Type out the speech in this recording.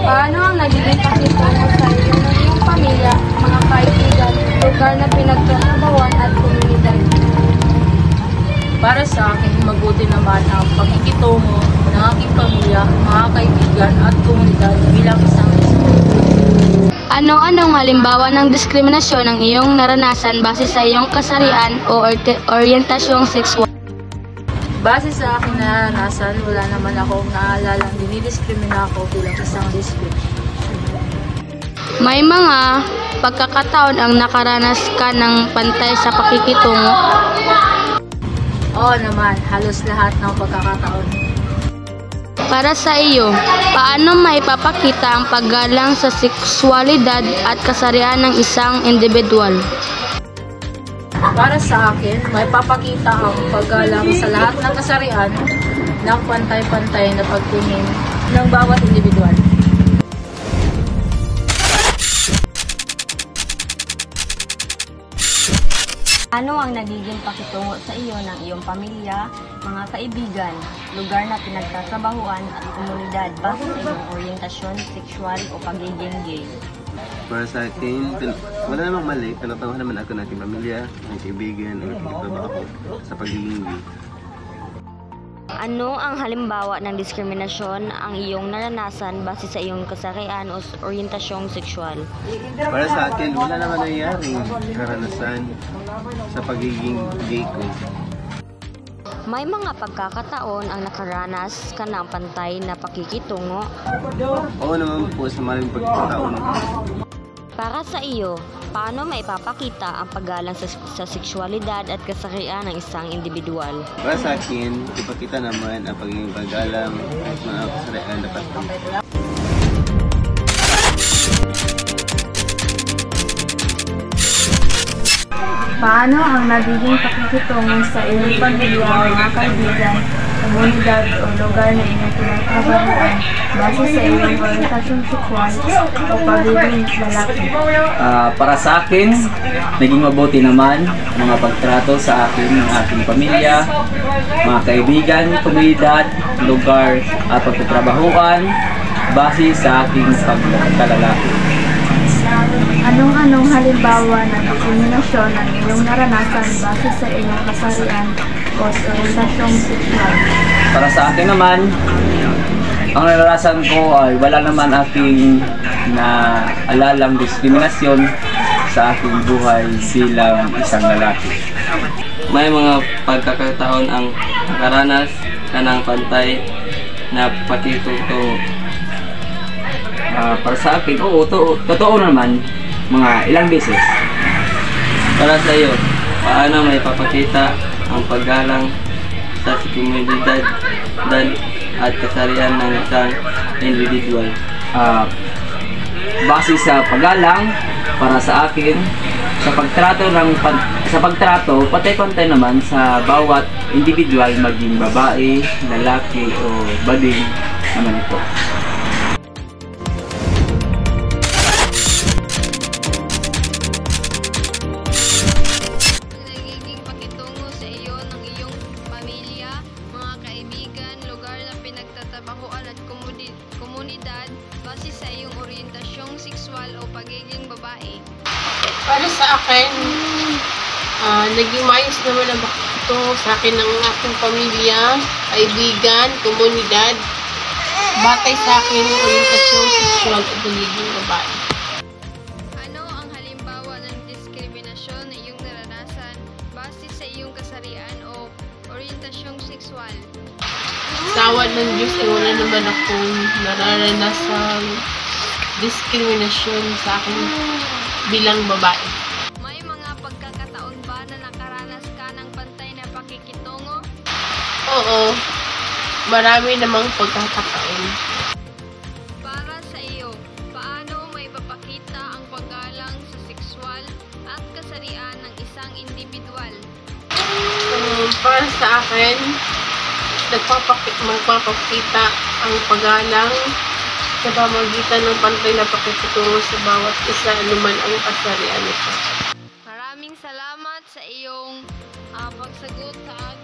Paano ang nagiging pakitungo sa iyo ng iyong pamilya, mga kaibigan, lugar na pinagtatrabahuan at komunidad? Para sa akin, mabuti naman ang pakikitungo ng aking pamilya, mga kaibigan at komunidad bilang isang Anong halimbawa ng diskriminasyon ang iyong naranasan base sa iyong kasarian o oryentasyong sexual? Base sa aking naranasan, wala naman akong naalalang dinidiskrimina ako bilang isang lesbian. May mga pagkakataon ang nakaranas ka ng pantay sa pakikitungo? Oo naman, halos lahat ng pagkakataon. Para sa iyo, paano maipapakita ang paggalang sa sexualidad at kasarian ng isang individual? Para sa akin, may papakita ang paggalang sa lahat ng kasarian ng pantay-pantay na pagtingin ng bawat individual. Ano ang nagiging pakitungo sa iyo ng iyong pamilya, mga kaibigan, lugar na pinagtatrabahuan at komunidad base sa iyong oryentasyon, sexual o pagiging gay? Para sa akin, wala namang mali. Pinatawa naman ako ng aking pamilya, ng kaibigan, ng trabaho sa pagiging gay. Ano ang halimbawa ng diskriminasyon ang iyong naranasan base sa iyong kasarian o oryentasyong sexual? Para sa akin, wala naman nangyayaring karanasan sa pagiging gay ko. May mga pagkakataon ang nakaranas ka ng pantay na pakikitungo? Oo naman po sa maraming pagkakataon. Para sa iyo, paano maipapakita ang paggalang sa sexualidad at kasarian ng isang individual? Para sa akin, ipakita naman ang pagiging paggalang at mga kasarian dapat kami. Paano ang nagiging pakikitungo sa iyong pamilya, mga kaibigan, komunidad o lugar na inyong pinagtrabahuan base sa iyong orientasyong sexual o pagiging lalaki? Para sa akin, naging mabuti naman ang mga pagtrato sa akin ng aking pamilya, mga kaibigan, komunidad, lugar at pagtatrabahuan base sa aking pagkalalaki. Anong halimbawa ng diskriminasyon ang iyong naranasan base sa iyong kasarian o orientasyong sexual? Para sa akin naman, ang naranasan ko ay wala naman aking naalalang diskriminasyon sa aking buhay bilang isang lalaki. May mga pagkakataon ang nakaranas ka ng pantay na pakikitungo. Para sa akin, oo, totoo naman, mga ilang beses. Para sa iyo, paano may papakita ang paggalang sa komunidad at kasarian ng isang individual? Base sa paggalang, para sa akin, sa pagtrato, pantay-pantay naman sa bawat individual, maging babae, lalaki o bading naman ito. Nagiging pakitungo sa iyo ng iyong pamilya, mga kaibigan, lugar na pinagtatabahuan at komunidad base sa iyong orientasyong sexual o pagiging babae? Para sa akin, naging maayos naman ang pakikitungo sa akin ng aking pamilya, kaibigan, komunidad, batay sa akin ng orientasyong sexual o pagiging babae. Ano ang halimbawa ng diskriminasyon na iyong naranasan base sa iyong kasarian o orientasyong sexual? Sa awa ng Diyos, wala naman akong nararanasang diskriminasyon sa akin bilang babae. May mga pagkakataon ba na nakaranas ka ng pantay na pakikitungo? Oo, marami namang pagkakataon. Para sa iyo, paano may papakita ang paggalang sa sexual at kasarian ng isang individual? Para sa akin, magpapakita ang paggalang sa pamamagitan ng pantay na pakikitungo sa bawat isa, anuman ang kasarian nito. Maraming salamat sa iyong pagsagot sa